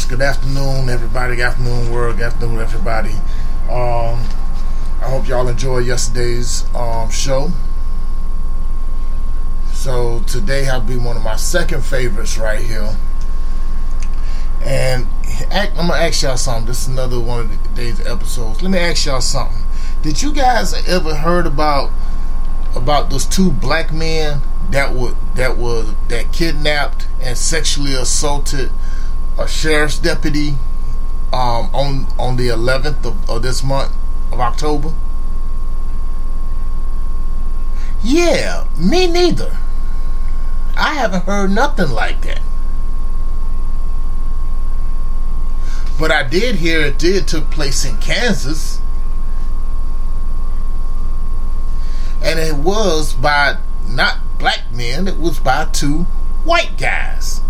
First, good afternoon, everybody. Good afternoon, world. Good afternoon, everybody. I hope y'all enjoyed yesterday's show. So today have been one of my second favorites right here. And I'm gonna ask y'all something. This is another one of today's episodes. Let me ask y'all something. Did you guys ever heard about those two black men that kidnapped and sexually assaulted a sheriff's deputy on the 11th of this month of October? Yeah, me neither. I haven't heard nothing like that. But I did hear it took place in Kansas. And it was by not black men, it was by two white guys.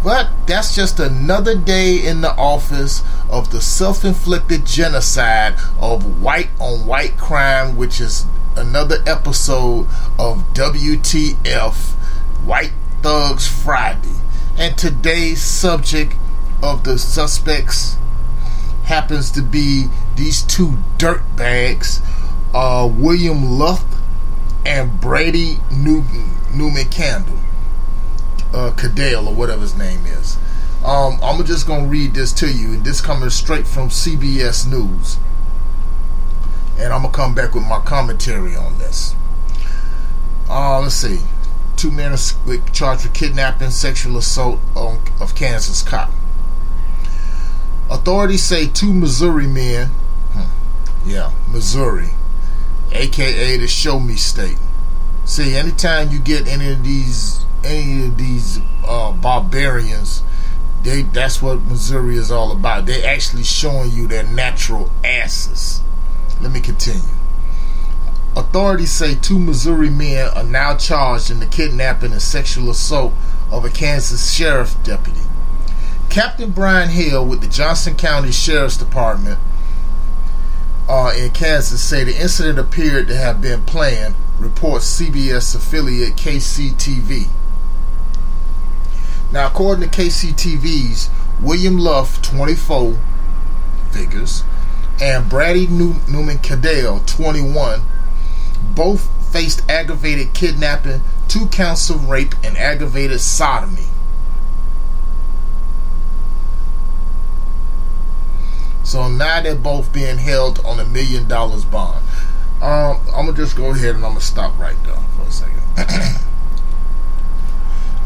But that's just another day in the office of the self-inflicted genocide of white on white crime, which is another episode of WTF, White Thugs Friday. And today's subject of the suspects happens to be these two dirtbags, William Luth and Brady Newman-Caddell, Caddell, or whatever his name is. I'm just gonna read this to you, and this coming straight from CBS News, and I'm gonna come back with my commentary on this. Let's see. Two men are charged with kidnapping, sexual assault of Kansas cop. Authorities say two Missouri men, Missouri, aka the Show Me State. See, anytime you get any of these barbarians, that's what Missouri is all about. They actually showing you their natural asses. Let me continue. Authorities say two Missouri men are now charged in the kidnapping and sexual assault of a Kansas sheriff deputy. Captain Brian Hill with the Johnson County Sheriff's Department in Kansas say the incident appeared to have been planned, reports CBS affiliate KCTV. Now, according to KCTV's William Luth, 24, figures, and Brady Newman-Caddell, 21, both faced aggravated kidnapping, 2 counts of rape, and aggravated sodomy. So now they're both being held on $1 million bond. I'm gonna just go ahead and I'm gonna stop right there for a second.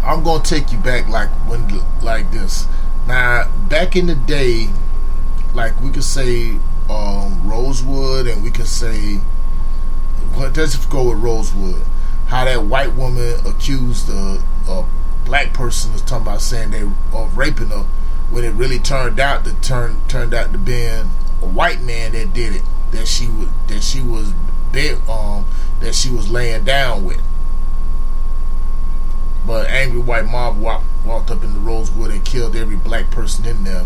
I'm gonna take you back like this. Now, back in the day, like we could say Rosewood, and we could say, let's just go with Rosewood. How that white woman accused a black person was talking about saying they raping her, when it really turned out to being a white man that did it, that she was laying down with. But an angry white mob walked up into Rosewood and killed every black person in there.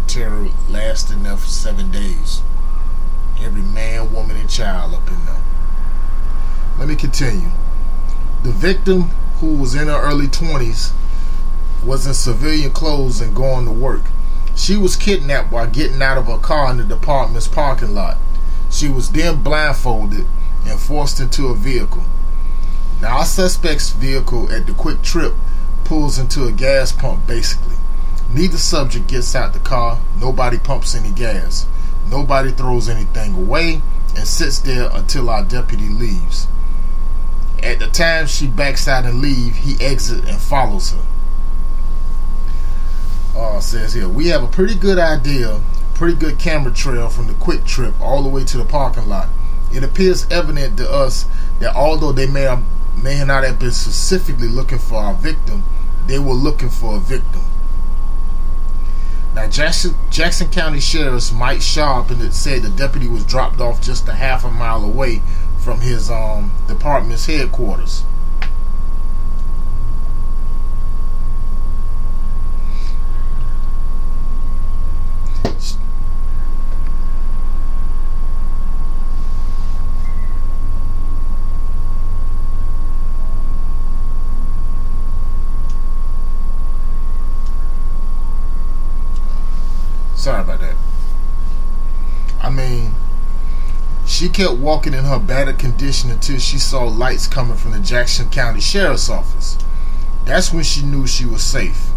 Terror lasted there for 7 days. Every man, woman, and child up in there. Let me continue. The victim, who was in her early 20s, was in civilian clothes and going to work. She was kidnapped while getting out of her car in the department's parking lot. She was then blindfolded and forced into a vehicle. Now, our suspect's vehicle at the quick trip pulls into a gas pump, basically. Neither subject gets out the car. Nobody pumps any gas. Nobody throws anything away, and sits there until our deputy leaves. At the time she backs out and leaves, he exits and follows her. Says here, we have a pretty good camera trail from the quick trip all the way to the parking lot. It appears evident to us that although they may not have been specifically looking for our victim, they were looking for a victim. Now, Jackson County Sheriff's Mike Sharp said the deputy was dropped off just a half a mile away from his department's headquarters. She kept walking in her battered condition until she saw lights coming from the Jackson County Sheriff's Office. That's when she knew she was safe.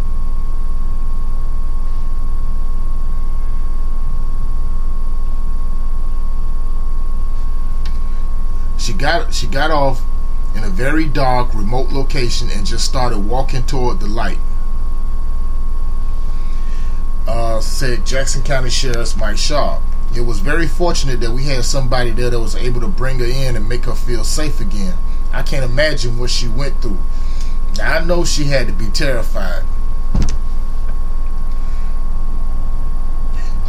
She got off in a very dark, remote location and just started walking toward the light. Said Jackson County Sheriff Mike Sharp. It was very fortunate that we had somebody there that was able to bring her in and make her feel safe again. I can't imagine what she went through. Now, I know she had to be terrified.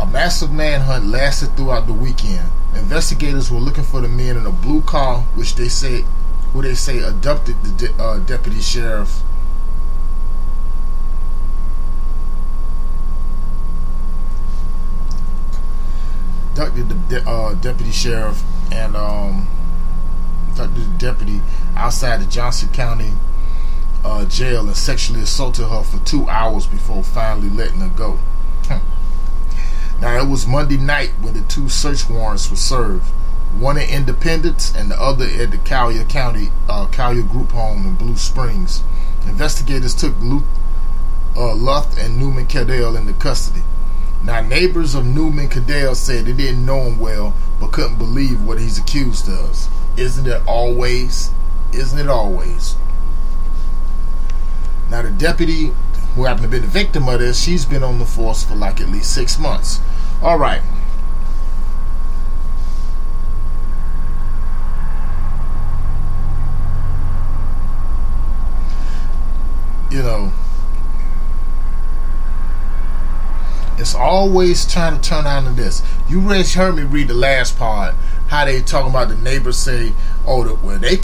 A massive manhunt lasted throughout the weekend. Investigators were looking for the men in a blue car, who they say abducted the deputy sheriff. Abducted the deputy sheriff and abducted the deputy outside the Johnson County jail and sexually assaulted her for 2 hours before finally letting her go. Now, it was Monday night when the two search warrants were served, one in Independence and the other at the Collier Group Home in Blue Springs. Investigators took Luth and Newman-Caddell into custody. Now, neighbors of Newman-Caddell said they didn't know him well, but couldn't believe what he's accused of. Isn't it always? Isn't it always? Now, the deputy who happened to be the victim of this, she's been on the force for like at least 6 months. All right. You know, it's always trying to turn on to this. You heard me read the last part, how they talking about the neighbors say, oh, I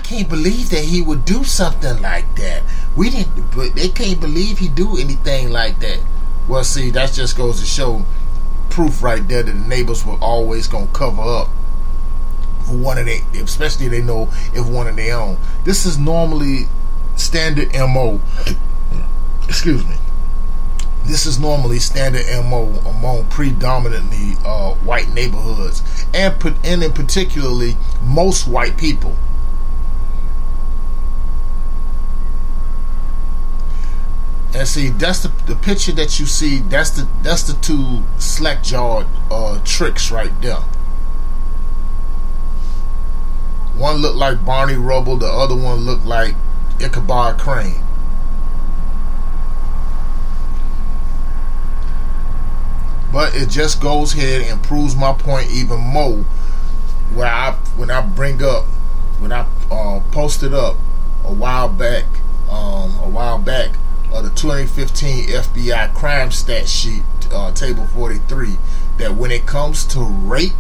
can't believe that he would do something like that. But they can't believe he do anything like that. Well, see, that just goes to show proof right there that the neighbors were always gonna cover up for one of their, especially they know if one of their own. This is normally standard MO. Excuse me. This is normally standard MO among predominantly white neighborhoods, and in particularly most white people. And see, that's the picture that you see. That's the two slack-jawed tricks right there. One looked like Barney Rubble, the other one looked like Ichabod Crane. But it just goes ahead and proves my point even more. When I posted up a while back the 2015 FBI crime stat sheet, table 43, that when it comes to rape,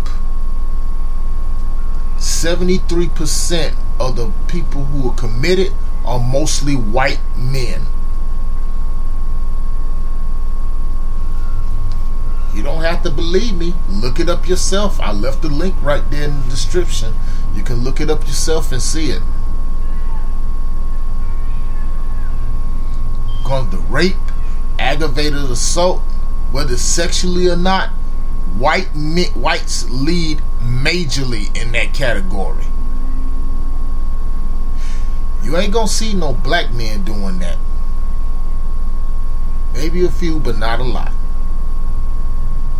73% of the people who are committed are mostly white men. You don't have to believe me. Look it up yourself. I left the link right there in the description. You can look it up yourself and see it. Because the rape, aggravated assault, whether sexually or not, whites lead majorly in that category. You ain't gonna see no black men doing that. Maybe a few, but not a lot.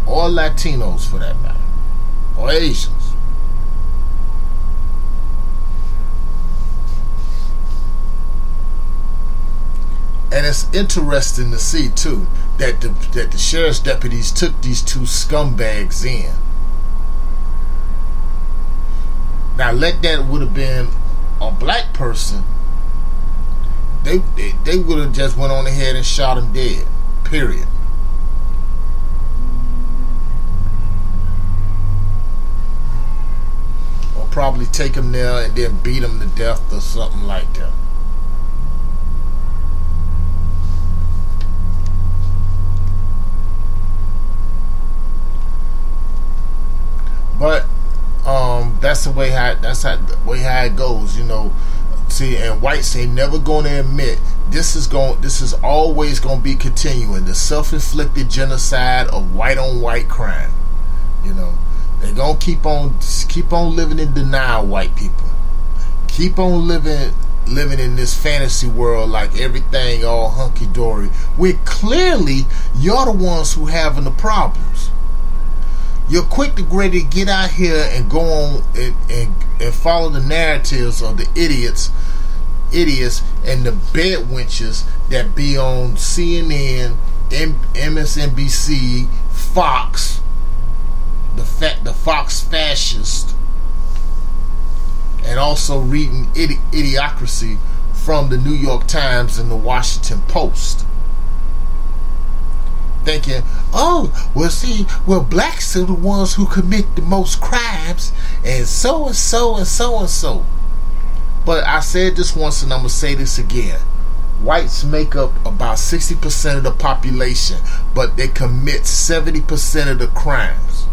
Or Latinos for that matter, or Asians. And it's interesting to see too that the sheriff's deputies took these two scumbags in. Now, let that would have been a black person, they would have just went on ahead and shot him dead. Period. Probably take him there and then beat him to death or something like that. But that's the way how it goes, you know. See, and whites ain't never going to admit this is always going to be continuing the self-inflicted genocide of white on white crime. You know, They're gonna keep on living in denial, white people. Keep on living in this fantasy world like everything all hunky-dory. We're clearly, you're the ones who having the problems. You're quick to ready to get out here and go on and follow the narratives of the idiots and the bed wenches that be on CNN, MSNBC, Fox, the Fox fascist, and also reading idiocracy from the New York Times and the Washington Post. Thinking, oh, well, blacks are the ones who commit the most crimes, and so and so and so and so. But I said this once and I'm going to say this again. Whites make up about 60% of the population, but they commit 70% of the crimes.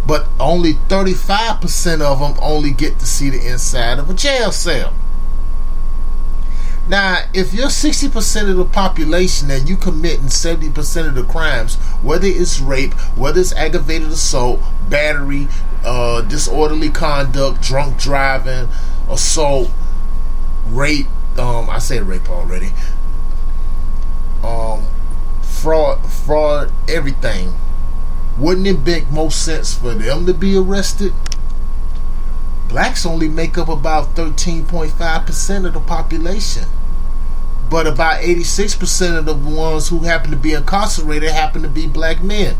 But only 35% of them only get to see the inside of a jail cell. Now, if you're 60% of the population and you committing 70% of the crimes, whether it's rape, whether it's aggravated assault, battery, disorderly conduct, drunk driving, assault, rape, I said rape already, fraud, everything, wouldn't it make most sense for them to be arrested? Blacks only make up about 13.5% of the population. But about 86% of the ones who happen to be incarcerated happen to be black men.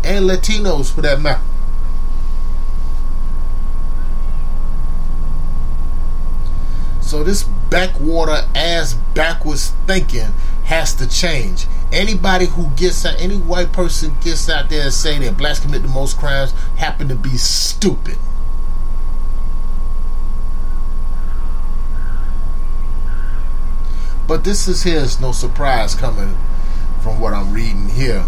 And Latinos, for that matter. So this backwater ass backwards thinking has to change. Anybody who gets out, any white person gets out there and say that blacks commit the most crimes happen to be stupid. But this is no surprise coming from what I'm reading here.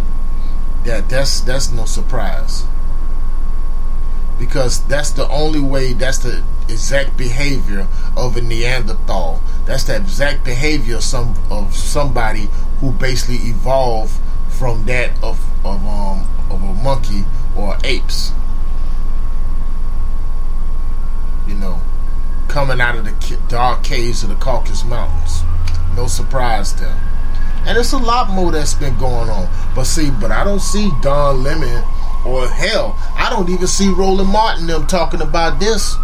That's no surprise. Because that's the only way, that's the exact behavior of a Neanderthal. That's the exact behavior of somebody who basically evolved from that of a monkey or apes. You know, coming out of the dark caves of the Caucasus Mountains. No surprise there. And it's a lot more that's been going on. But I don't see Don Lemon, or hell, I don't even see Roland Martin them talking about this.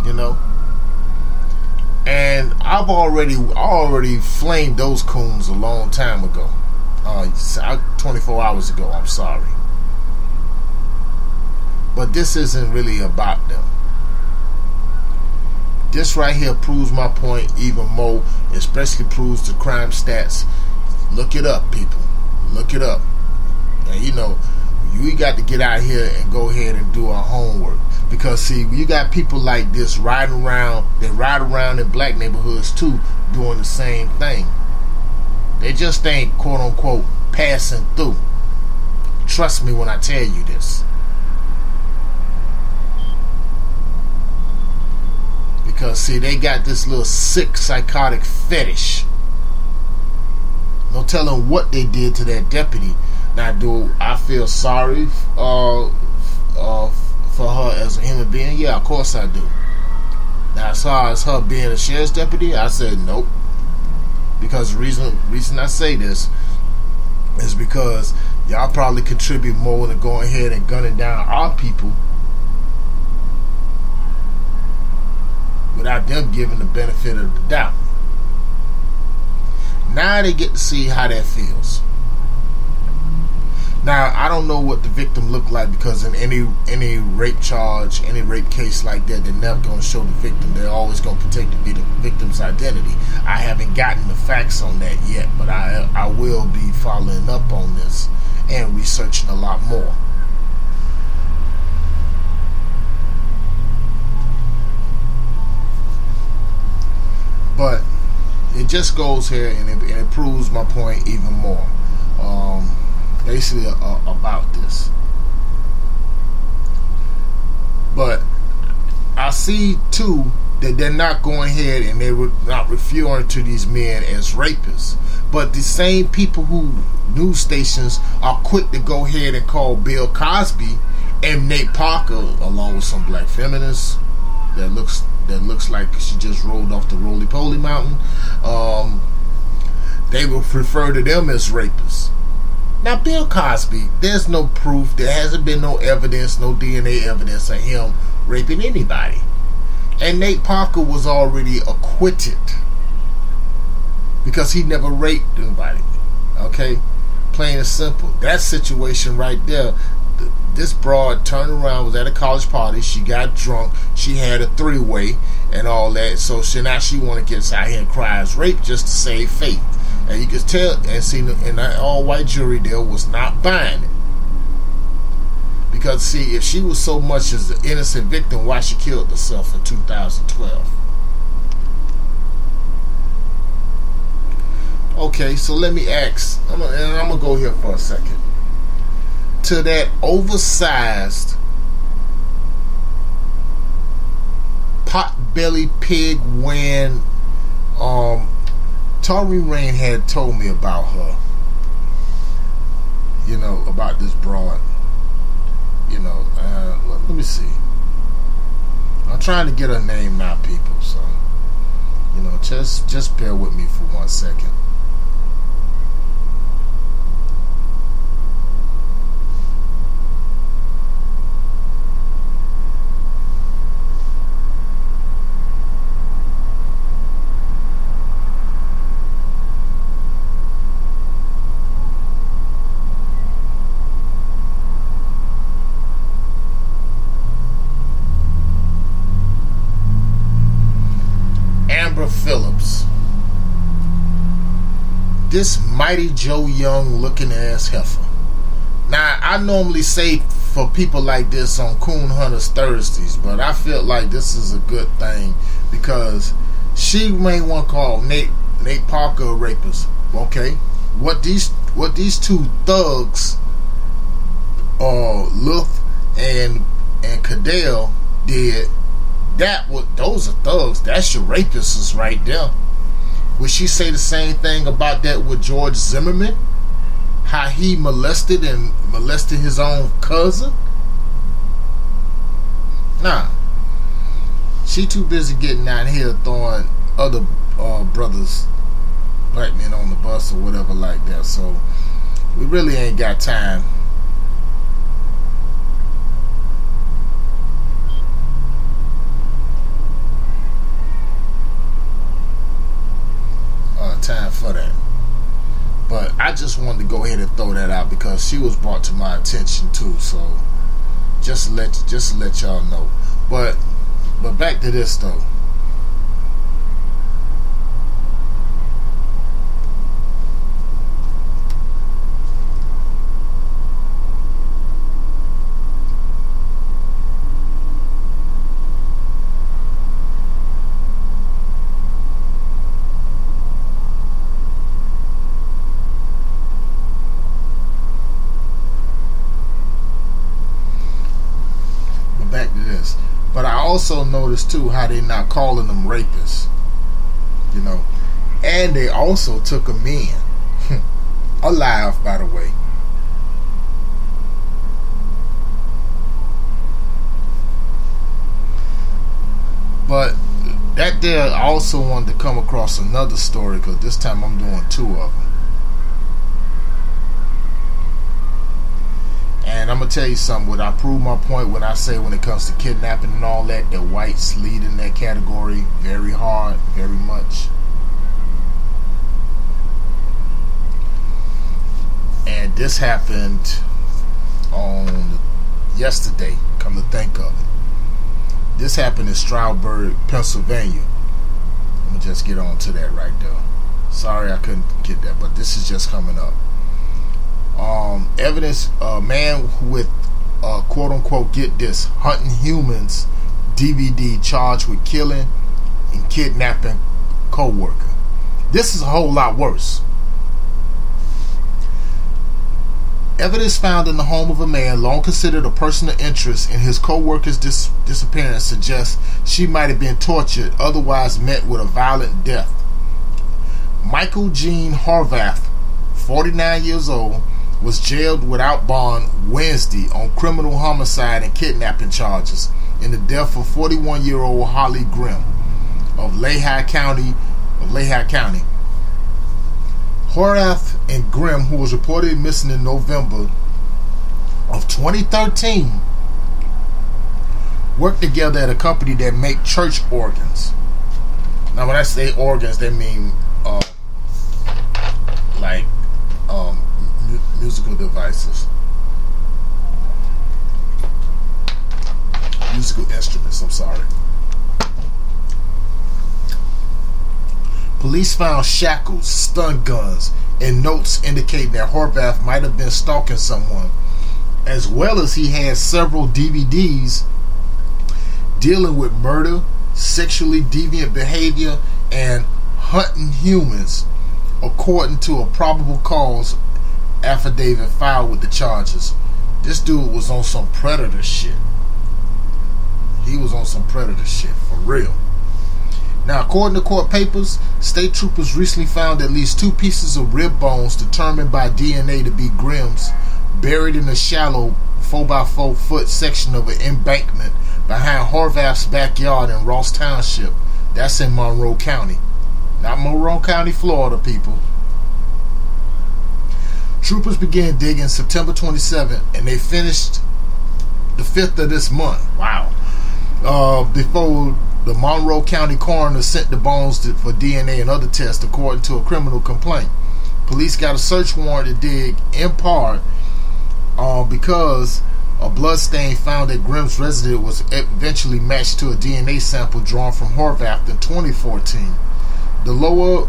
You know? And I've already flamed those coons a long time ago. 24 hours ago, I'm sorry. But this isn't really about them. This right here proves my point even more, especially proves the crime stats. Look it up, people. Look it up. And you know, we got to get out here and go ahead and do our homework. Because see, you got people like this riding around, they ride around in black neighborhoods too, doing the same thing. They just ain't quote unquote passing through. Trust me when I tell you this. Because see, they got this little sick psychotic fetish. No telling what they did to that deputy. Now, do I feel sorry for her as a human being? Yeah, of course I do. Now, as far as her being a sheriff's deputy, I said nope. Because the reason I say this is because y'all probably contribute more to going ahead and gunning down our people without them giving the benefit of the doubt. Now they get to see how that feels. Now, I don't know what the victim looked like, because in any rape charge, any rape case like that, they're never going to show the victim. They're always going to protect the victim's identity. I haven't gotten the facts on that yet, but I will be following up on this and researching a lot more. But it just goes here and it proves my point even more. Basically about this. But I see too that they're not going ahead and they were not referring to these men as rapists. But the same people who news stations are quick to go ahead and call Bill Cosby and Nate Parker, along with some black feminists that looks like she just rolled off the roly-poly mountain, they will refer to them as rapists. Now, Bill Cosby, there's no proof. There hasn't been no evidence, no DNA evidence of him raping anybody. And Nate Parker was already acquitted because he never raped anybody. Okay? Plain and simple. That situation right there, this broad turned around, was at a college party. She got drunk. She had a three-way and all that. So now she want to get out here and cry as rape just to save face. And you can tell and see in that all-white jury there was not buying it. Because, see, if she was so much as an innocent victim, why she killed herself in 2012? Okay, so let me ask, I'm going to go here for a second. To that oversized, pot-belly pig when Tari Rain had told me about her, you know, about this broad. You know, let me see. I'm trying to get her name now, people. So, you know, just bear with me for 1 second. Phillips, this mighty Joe Young looking ass heifer. Now, I normally say for people like this on Coon Hunters Thursdays, but I feel like this is a good thing because she may want to call Nate Parker a rapist. Okay, what these two thugs, Luth and Caddell did. Those are thugs. That's your rapists right there. Would she say the same thing about that with George Zimmerman? How he molested his own cousin? Nah. She too busy getting out here throwing other brothers, black men on the bus or whatever like that. So we really ain't got time. Time for that. But I just wanted to go ahead and throw that out because she was brought to my attention too. So just to let y'all know. But back to this though. But I also noticed too how they not calling them rapists, you know, and they also took them in alive, by the way. But that there, I also wanted to come across another story because this time I'm doing two of them. And I'm going to tell you something. Would I prove my point when I say when it comes to kidnapping and all that whites lead in that category very hard, very much. And this happened on yesterday, come to think of it. This happened in Stroudsburg, Pennsylvania. I'm going to just get on to that right there. Sorry I couldn't get that, but this is just coming up. Evidence, a man with quote unquote, get this, hunting humans DVD charged with killing and kidnapping co-worker. This is a whole lot worse. Evidence found in the home of a man long considered a person of interest in his co-worker's disappearance suggests she might have been tortured, otherwise met with a violent death. Michael Gene Horvath, 49 years old, was jailed without bond Wednesday on criminal homicide and kidnapping charges in the death of 41-year-old Holly Grimm of Lehigh County. Horvath and Grimm, who was reportedly missing in November of 2013, worked together at a company that make church organs. Now, when I say organs, they mean musical devices, musical instruments. I'm sorry. Police found shackles, stun guns, and notes indicating that Horvath might have been stalking someone, as well as he had several DVDs dealing with murder, sexually deviant behavior, and hunting humans, according to a probable cause affidavit filed with the charges. This dude was on some predator shit. He was on some predator shit, for real. Now, according to court papers, state troopers recently found at least 2 pieces of rib bones determined by DNA to be Grimm's, buried in a shallow 4x4 foot section of an embankment behind Horvath's backyard in Ross Township. That's in Monroe County. Not Monroe County, Florida, people. Troopers began digging September 27th, and they finished the 5th of this month. Wow. Before the Monroe County coroner sent the bones for DNA and other tests, according to a criminal complaint. Police got a search warrant to dig, in part because a blood stain found at Grimm's residence was eventually matched to a DNA sample drawn from Horvath in 2014. The lower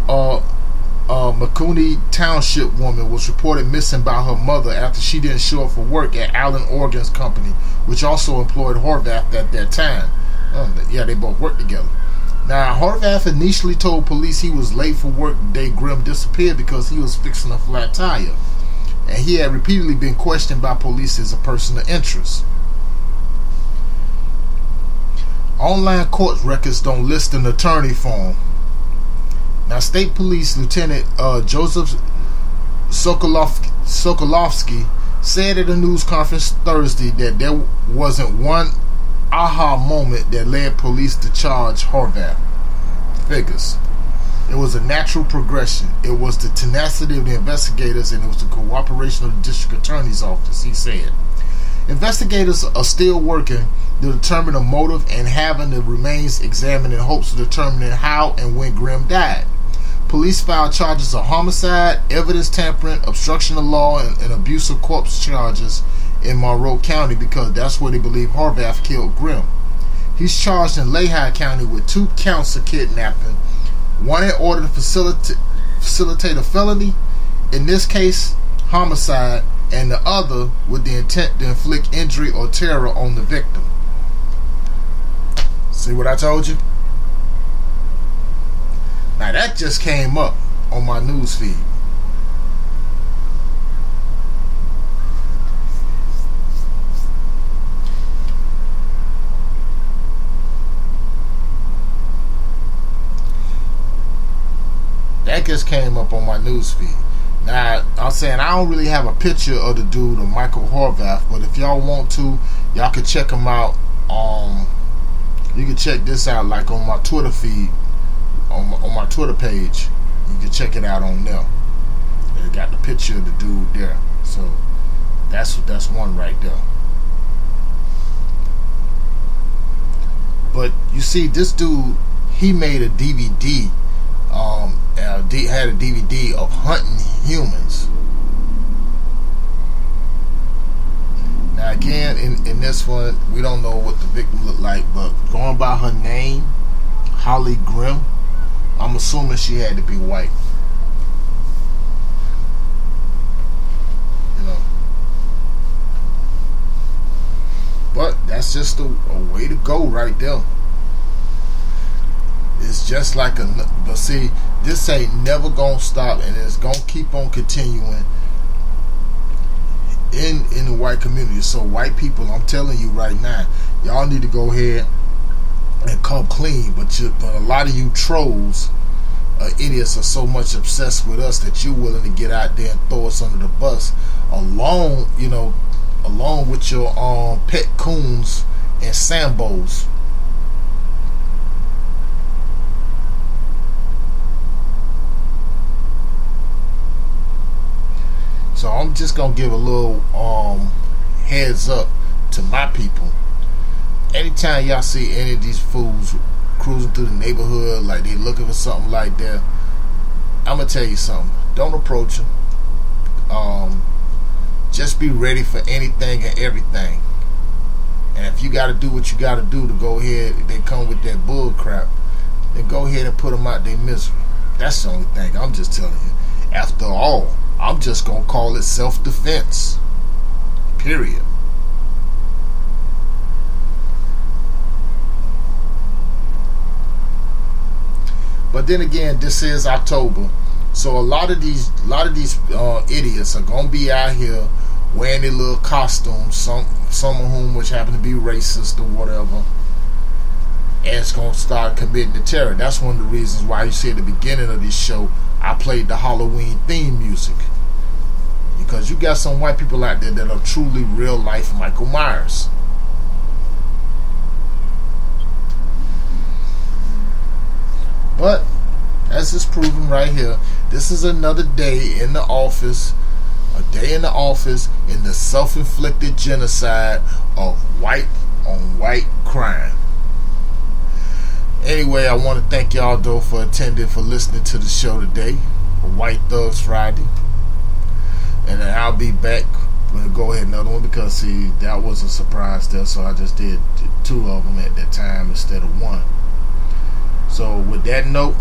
McCooney Township woman was reported missing by her mother after she didn't show up for work at Allen Organs Company, which also employed Horvath at that time. Yeah, they both worked together. Now, Horvath initially told police he was late for work the day Grimm disappeared because he was fixing a flat tire, and he had repeatedly been questioned by police as a person of interest. Online court records don't list an attorney for him. Now, State Police Lieutenant Joseph Sokolovsky said at a news conference Thursday that there wasn't one aha moment that led police to charge Horvath. Figures. It was a natural progression. It was the tenacity of the investigators, and it was the cooperation of the district attorney's office, he said. Investigators are still working to determine the motive and having the remains examined in hopes of determining how and when Grimm died. Police filed charges of homicide, evidence tampering, obstruction of law, and abuse of corpse charges in Monroe County because that's where they believe Horvath killed Grimm. He's charged in Lehigh County with 2 counts of kidnapping, one in order to facilitate a felony, in this case homicide, and the other with the intent to inflict injury or terror on the victim. See what I told you? Now that just came up on my news feed. That just came up on my news feed. Now, I'm saying I don't really have a picture of the dude, of Michael Horvath, but if y'all want to, y'all can check him out. You can check this out like on my Twitter feed, on my Twitter page. You can check it out on there. It got the picture of the dude there. So that's one right there. But you see, this dude, he made a DVD. Had a DVD of hunting humans. Now again, in this one, we don't know what the victim looked like, but going by her name, Holly Grimm, I'm assuming she had to be white. You know. But that's just a way to go right there. It's just like but see, this ain't never gonna stop, and it's gonna keep on continuing. in the white community. So white people, I'm telling you right now, y'all need to go ahead and come clean. But a lot of you trolls, idiots, are so much obsessed with us that you're willing to get out there and throw us under the bus, along with your pet coons and Sambos. So I'm just gonna give a little heads up to my people. Anytime y'all see any of these fools cruising through the neighborhood like they looking for something like that, I'm gonna tell you something. Don't approach them. Just be ready for anything and everything. And if you got to do what you got to do to go ahead, they come with that bull crap, then go ahead and put them out their misery. That's the only thing I'm just telling you. After all, I'm just gonna call it self-defense. Period. But then again, this is October, so a lot of these idiots are gonna be out here wearing their little costumes. Some of whom which happen to be racist or whatever, and it's gonna start committing the terror. That's one of the reasons why you see at the beginning of this show I played the Halloween theme music, because you got some white people out there that are truly real life Michael Myers. But as it's proven right here, this is another day in the office, a day in the office in the self-inflicted genocide of white on white crime. Anyway, I want to thank y'all though for attending, for listening to the show today, for White Thugs Friday. And then I'll be back. I'm going to go ahead another one, because see, that was a surprise there, so I just did 2 of them at that time instead of 1. So with that note,